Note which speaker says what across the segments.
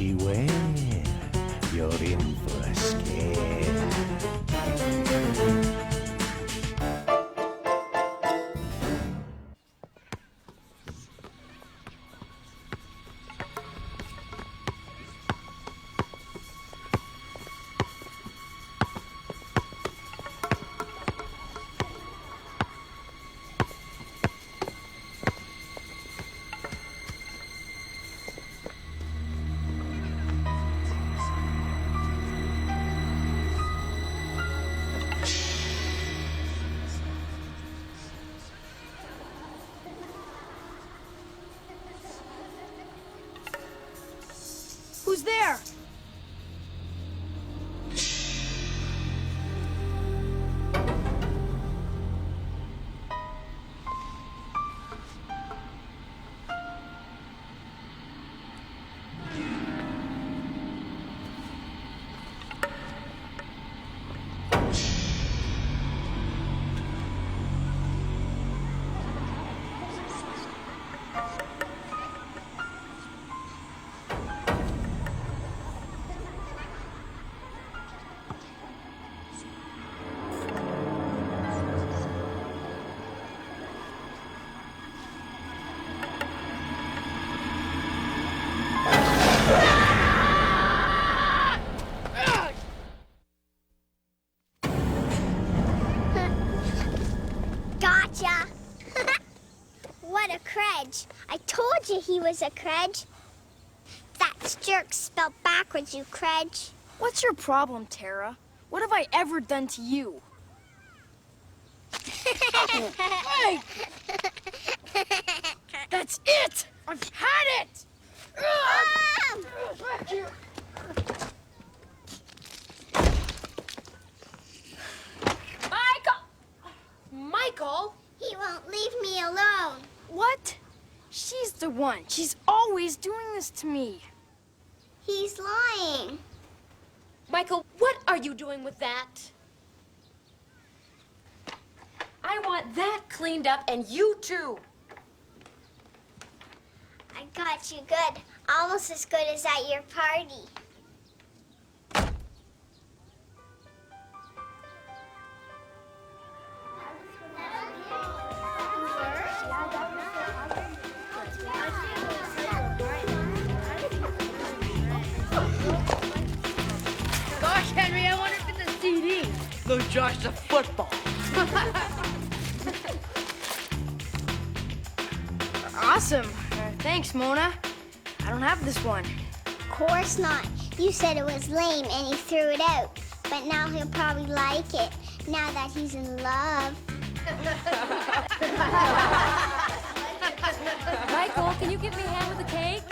Speaker 1: Beware, you're in for a scare.
Speaker 2: Who's there?
Speaker 3: Gotcha! What a credge. I told you he was a credge. That's jerk spelled backwards, you credge.
Speaker 2: What's your problem, Tara? What have I ever done to you? Hey! That's it! I've had it! Michael!
Speaker 3: He won't leave me alone.
Speaker 2: What? She's the one. She's always doing this to me.
Speaker 3: He's lying.
Speaker 4: Michael, what are you doing with that? I want that cleaned up, and you too.
Speaker 3: I got you good. Almost as good as at your party.
Speaker 2: Gosh, Henry, I wonder if it's a CD.
Speaker 5: No, Josh, it's a football.
Speaker 2: Awesome. Thanks, Mona. I don't have this one.
Speaker 3: Of course not. You said it was lame and he threw it out. But now he'll probably like it, now that he's in love.
Speaker 4: Michael, can you give me a hand with the cake?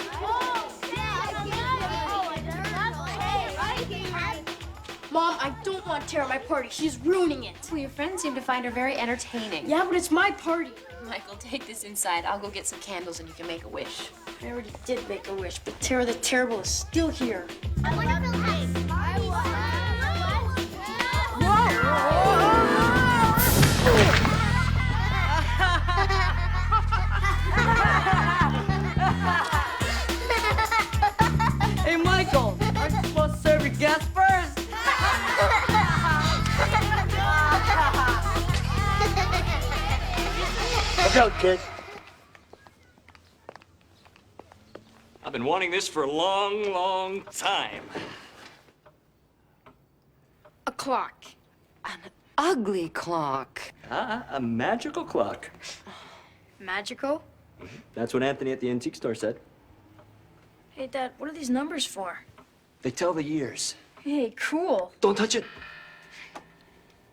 Speaker 2: Mom, I don't want Tara at my party. She's ruining it.
Speaker 6: Well, your friends seem to find her very entertaining.
Speaker 2: Yeah, but it's my party.
Speaker 6: Michael, take this inside. I'll go get some candles and you can make a wish.
Speaker 2: I already did make a wish, but Tara the Terrible is still here.
Speaker 5: Hey, Michael, aren't you supposed to serve your guests first?
Speaker 1: Look out, kid.
Speaker 7: I've been wanting this for a long, long time.
Speaker 2: A clock.
Speaker 6: An ugly clock.
Speaker 7: Ah, a magical clock.
Speaker 2: Magical?
Speaker 7: That's what Anthony at the antique store said.
Speaker 2: Hey, Dad, what are these numbers for?
Speaker 7: They tell the years.
Speaker 2: Hey, cool.
Speaker 7: Don't touch it.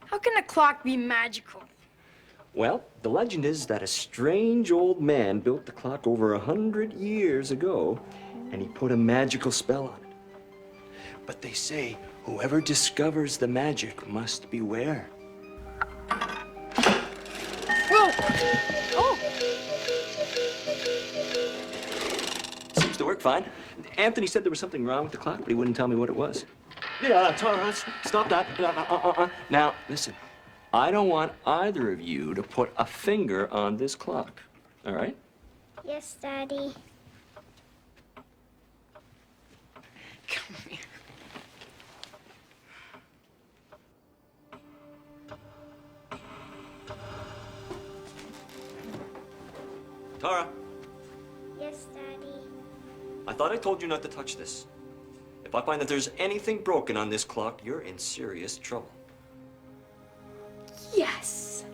Speaker 2: How can a clock be magical?
Speaker 7: Well, the legend is that a strange old man built the clock over 100 years ago, and he put a magical spell on it. But they say whoever discovers the magic must beware.
Speaker 2: Whoa! Oh!
Speaker 7: Seems to work fine. Anthony said there was something wrong with the clock, but he wouldn't tell me what it was. Yeah, Taurus, stop that. Now, listen. I don't want either of you to put a finger on this clock, all right?
Speaker 3: Yes, Daddy.
Speaker 6: Come here.
Speaker 7: Tara,
Speaker 3: Yes, Daddy.
Speaker 7: I thought I told you not to touch this. If I find that there's anything broken on this clock, you're in serious trouble.
Speaker 4: Yes.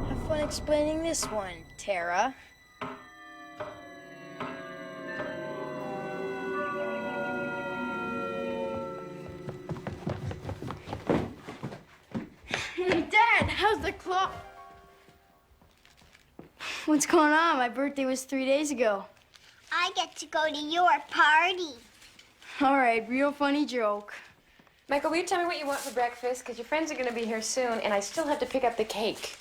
Speaker 2: Have fun explaining this one, Tara. Hey, Dad, how's the clock? What's going on? My birthday was 3 days ago.
Speaker 3: I get to go to your party.
Speaker 2: All right, real funny joke.
Speaker 6: Michael, will you tell me what you want for breakfast? Because your friends are going to be here soon, and I still have to pick up the cake.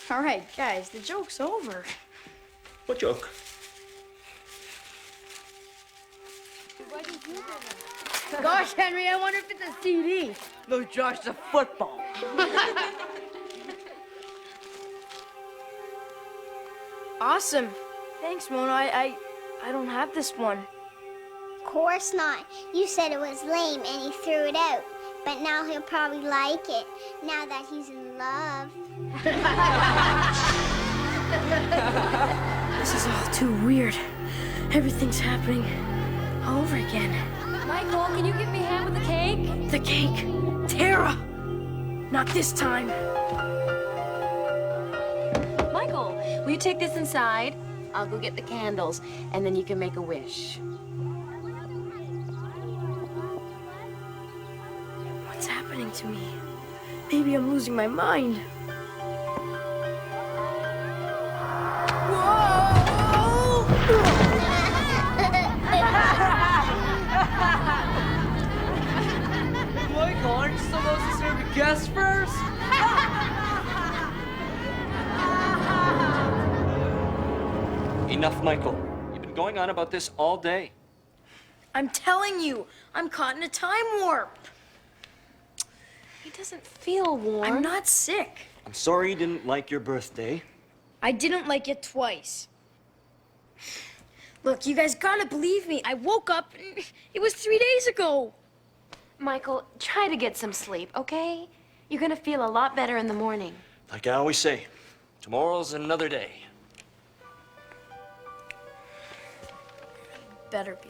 Speaker 2: All right, guys, the joke's over.
Speaker 7: What joke?
Speaker 2: Gosh, Henry, I wonder if it's a CD.
Speaker 5: No, Josh, it's a football.
Speaker 2: Awesome. Thanks, Mona. I don't have this one.
Speaker 3: Of course not. You said it was lame and he threw it out. But now he'll probably like it, now that he's in love.
Speaker 2: This is all too weird. Everything's happening all over again.
Speaker 4: Michael, can you give me a hand with the cake?
Speaker 2: The cake. Tara! Not this time.
Speaker 6: Michael, will you take this inside? I'll go get the candles, and then you can make a wish.
Speaker 2: What's happening to me? Maybe I'm losing my mind.
Speaker 5: Michael, aren't you supposed to serve your guests first?
Speaker 7: Enough, Michael. You've been going on about this all day.
Speaker 2: I'm telling you, I'm caught in a time warp.
Speaker 6: He doesn't feel warm.
Speaker 2: I'm not sick.
Speaker 7: I'm sorry you didn't like your birthday.
Speaker 2: I didn't like it twice. Look, you guys gotta believe me. I woke up and it was 3 days ago.
Speaker 6: Michael, try to get some sleep, okay? You're gonna feel a lot better in the morning.
Speaker 7: Like I always say, tomorrow's another day.
Speaker 2: Better be.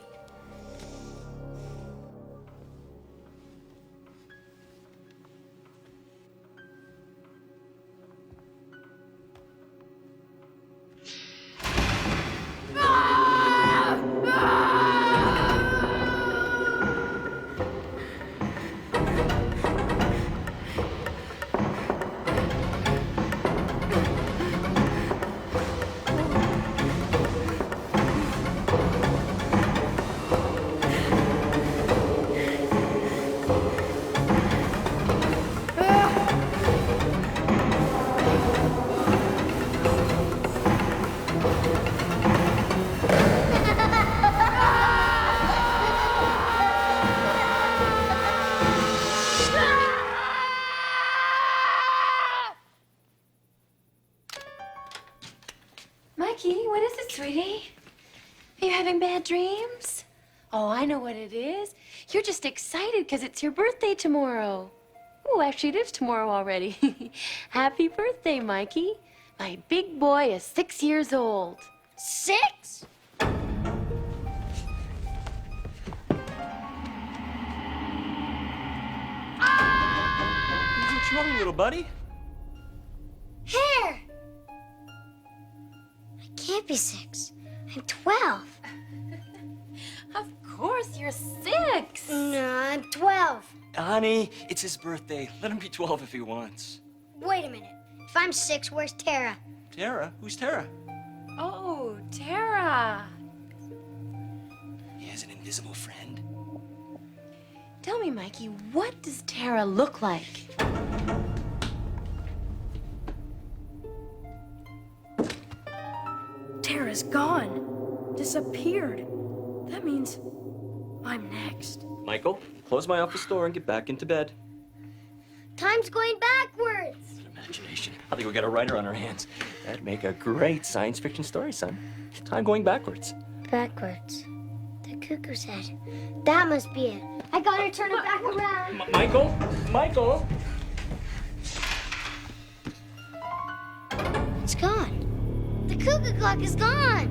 Speaker 6: Sweetie, are you having bad dreams? Oh, I know what it is. You're just excited because it's your birthday tomorrow. Oh, actually, it is tomorrow already. Happy birthday, Mikey. My big boy is 6 years old.
Speaker 3: 6?
Speaker 7: What's wrong, little buddy?
Speaker 3: Hair! I can't be 6. I'm 12.
Speaker 6: Of course, you're 6.
Speaker 3: No, I'm 12.
Speaker 7: Honey, it's his birthday. Let him be 12 if he wants.
Speaker 3: Wait a minute. If I'm 6, where's Tara?
Speaker 7: Tara? Who's Tara?
Speaker 6: Oh, Tara.
Speaker 7: He has an invisible friend.
Speaker 6: Tell me, Mikey, what does Tara look like?
Speaker 2: Tara's gone. Disappeared. That means I'm next.
Speaker 7: Michael, close my office door and get back into bed.
Speaker 3: Time's going backwards.
Speaker 7: Imagination. I think we got a writer on our hands. That'd make a great science fiction story, son. Time going backwards.
Speaker 3: Backwards. The cuckoo said. That must be it. I gotta turn it back around.
Speaker 7: Michael? Michael?
Speaker 3: It's gone. The cuckoo clock is gone.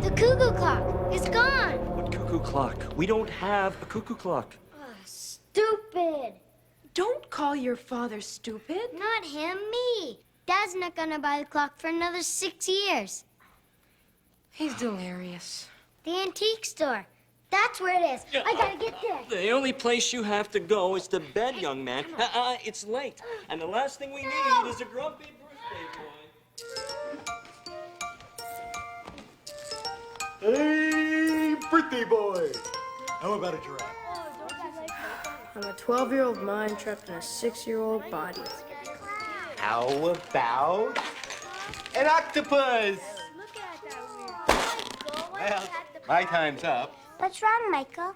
Speaker 3: The cuckoo clock is gone.
Speaker 7: What cuckoo clock? We don't have a cuckoo clock.
Speaker 3: Stupid.
Speaker 2: Don't call your father stupid.
Speaker 3: Not him, me. Dad's not gonna buy the clock for another 6 years.
Speaker 2: He's delirious.
Speaker 3: The antique store. That's where it is. I gotta get there.
Speaker 7: The only place you have to go is to bed, young man. It's late. And the last thing we need is a grumpy birthday boy.
Speaker 1: Hey, birthday boy! How about a giraffe?
Speaker 2: I'm a 12-year-old mind trapped in a 6-year-old body.
Speaker 1: How about an octopus? Well, my time's up.
Speaker 3: What's wrong, Michael?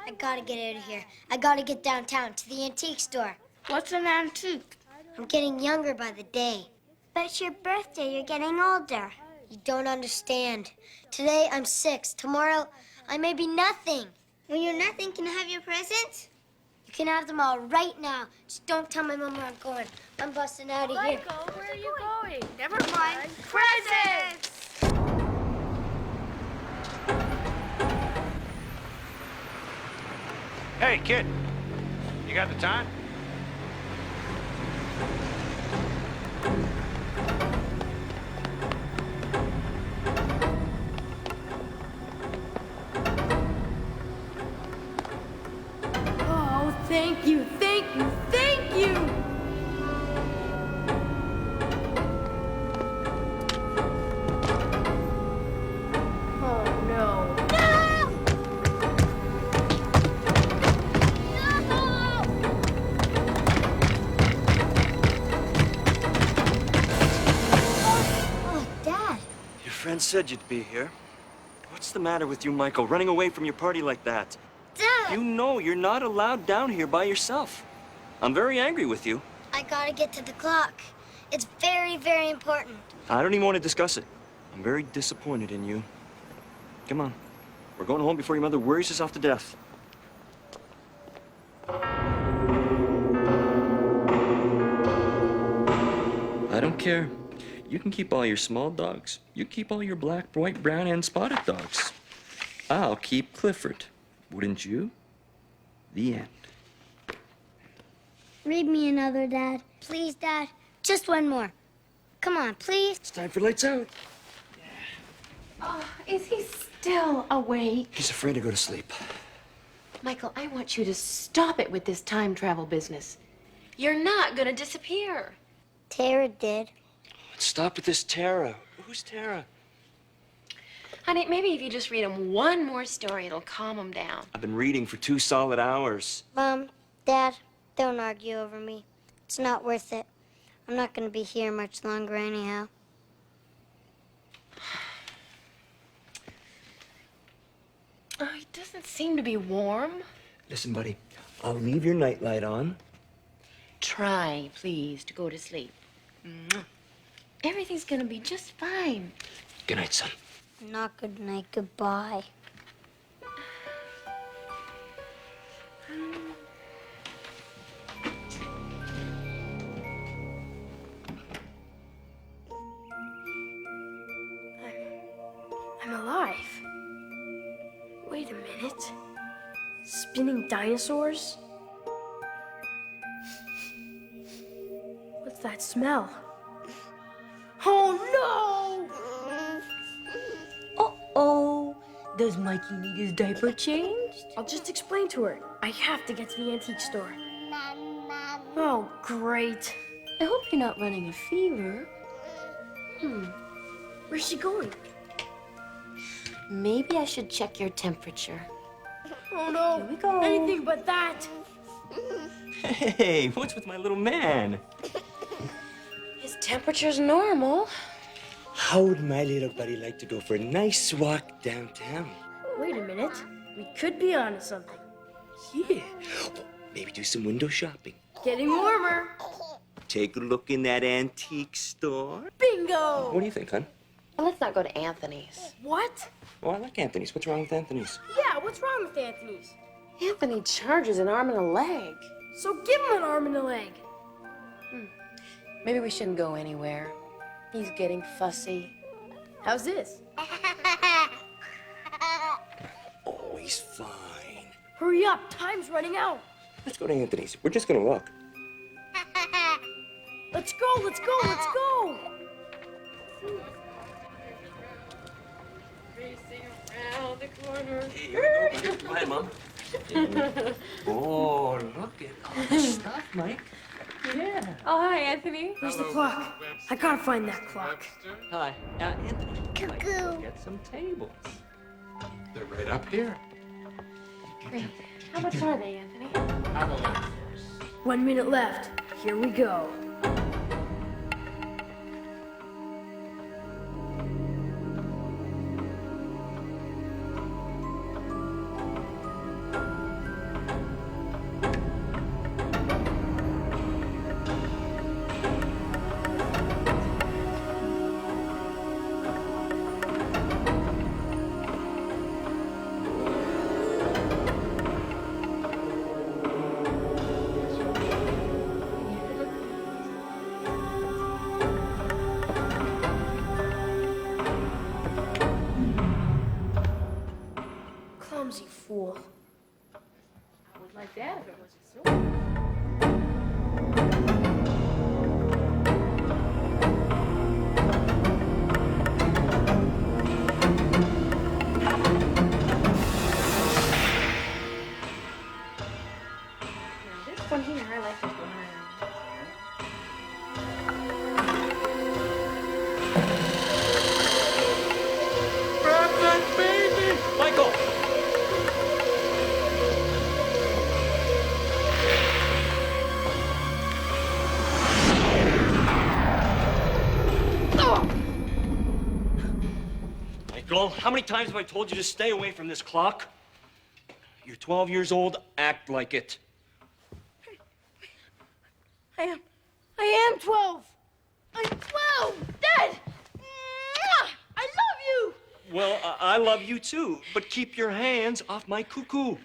Speaker 3: I gotta get out of here. I gotta get downtown to the antique store.
Speaker 2: What's an antique?
Speaker 3: I'm getting younger by the day. But it's your birthday. You're getting older. You don't understand. Today, I'm 6. Tomorrow, I may be nothing. When you're nothing, can I have your presents? You can have them all right now. Just don't tell my mom where I'm going. I'm busting out of here.
Speaker 6: Michael, where are you going?
Speaker 2: Never mind. Presents!
Speaker 1: Hey, kid. You got the time?
Speaker 2: Oh, thank you, thank you, thank you! Oh, no.
Speaker 3: Oh, Dad.
Speaker 7: Your friend said you'd be here. What's the matter with you, Michael, running away from your party like that?
Speaker 3: Dad!
Speaker 7: You know you're not allowed down here by yourself. I'm very angry with you.
Speaker 3: I gotta get to the clock. It's very, very important.
Speaker 7: I don't even want to discuss it. I'm very disappointed in you. Come on. We're going home before your mother worries us off to death. I don't care. You can keep all your small dogs. You keep all your black, white, brown, and spotted dogs. I'll keep Clifford. Wouldn't you? The end.
Speaker 3: Read me another, Dad. Please, Dad. Just one more. Come on, please.
Speaker 7: It's time for lights out.
Speaker 6: Oh, is he still awake?
Speaker 7: He's afraid to go to sleep.
Speaker 6: Michael, I want you to stop it with this time travel business. You're not gonna disappear.
Speaker 3: Tara did.
Speaker 7: Stop with this Tara. Who's Tara?
Speaker 6: Honey, maybe if you just read him one more story, it'll calm him down.
Speaker 7: I've been reading for 2 solid hours.
Speaker 3: Mom, Dad, don't argue over me. It's not worth it. I'm not gonna be here much longer anyhow.
Speaker 6: Oh, he doesn't seem to be warm.
Speaker 7: Listen, buddy, I'll leave your nightlight on. Try
Speaker 6: try, please, to go to sleep. Everything's gonna be just fine.
Speaker 7: Good night, son.
Speaker 3: Not good night, goodbye.
Speaker 2: I'm alive. Wait a minute. Spinning dinosaurs? What's that smell? Oh no!
Speaker 6: Uh-oh. Does Mikey need his diaper changed?
Speaker 2: I'll just explain to her. I have to get to the antique store. Oh, great.
Speaker 6: I hope you're not running a fever.
Speaker 2: Where's she going?
Speaker 6: Maybe I should check your temperature.
Speaker 2: Oh no!
Speaker 6: Here we go.
Speaker 2: Anything but that!
Speaker 7: Hey, what's with my little man?
Speaker 6: His temperature's normal.
Speaker 7: How would my little buddy like to go for a nice walk downtown?
Speaker 2: Wait a minute. We could be onto something.
Speaker 7: Yeah. Maybe do some window shopping.
Speaker 2: Getting warmer.
Speaker 7: Take a look in that antique store.
Speaker 2: Bingo!
Speaker 7: What do you think, hon?
Speaker 6: Well, let's not go to Anthony's.
Speaker 2: What?
Speaker 7: Oh, I like Anthony's. What's wrong with Anthony's?
Speaker 2: Yeah, what's wrong with Anthony's?
Speaker 6: Anthony charges an arm and a leg.
Speaker 2: So give him an arm and a leg.
Speaker 6: Maybe we shouldn't go anywhere. He's getting fussy.
Speaker 2: How's this?
Speaker 7: Oh, he's fine.
Speaker 2: Hurry up, time's running out.
Speaker 7: Let's go to Anthony's. We're just gonna walk.
Speaker 2: Let's go, let's go, let's go!
Speaker 4: Racing around the corner.
Speaker 7: Hey, here we go. Go ahead, Mom. Oh, look at all the stuff, Mike. Yeah.
Speaker 4: Oh, hi, Anthony.
Speaker 2: Where's the clock? I gotta find that clock.
Speaker 7: Hi, Anthony.
Speaker 3: Cuckoo.
Speaker 7: Get some tables.
Speaker 1: They're right up here.
Speaker 6: Great. How much are they, Anthony?
Speaker 1: Have a look first.
Speaker 2: 1 minute left. Here we go. Clumsy fool.
Speaker 4: I would like that if it wasn't so. This one here, I like this one around.
Speaker 7: Grab that baby! Michael! Michael, how many times have I told you to stay away from this clock? You're 12 years old. Act like it.
Speaker 2: I am 12. I'm 12. Dad! Mwah! I love you!
Speaker 7: Well, I love you too, but keep your hands off my cuckoo.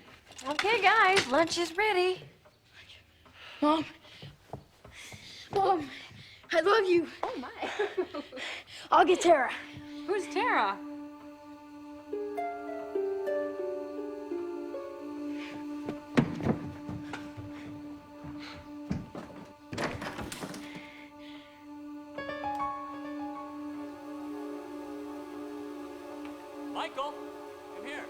Speaker 6: Okay, guys, lunch is ready.
Speaker 2: Mom, I love you.
Speaker 6: Oh, my.
Speaker 2: I'll get Tara.
Speaker 4: Who's Tara?
Speaker 7: Michael, come here.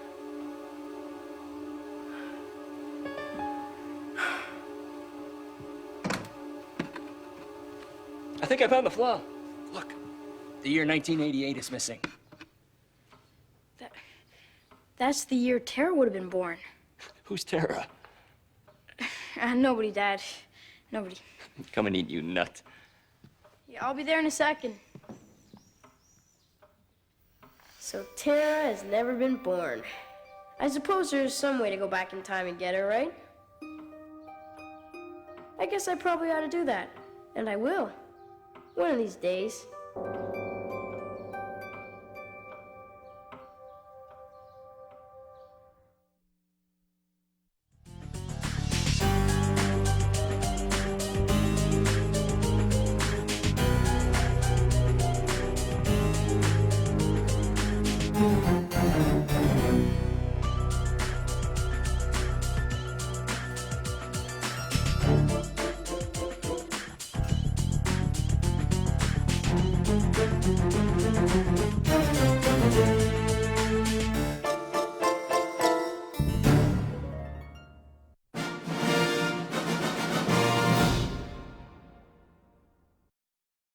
Speaker 7: I think I found the flaw. Look, the year 1988 is missing.
Speaker 2: That's the year Tara would have been born.
Speaker 7: Who's Tara?
Speaker 2: Nobody, Dad. Nobody.
Speaker 7: Come and eat, you nut.
Speaker 2: Yeah, I'll be there in a second. So Tara has never been born. I suppose there's some way to go back in time and get her, right? I guess I probably ought to do that. And I will. One of these days.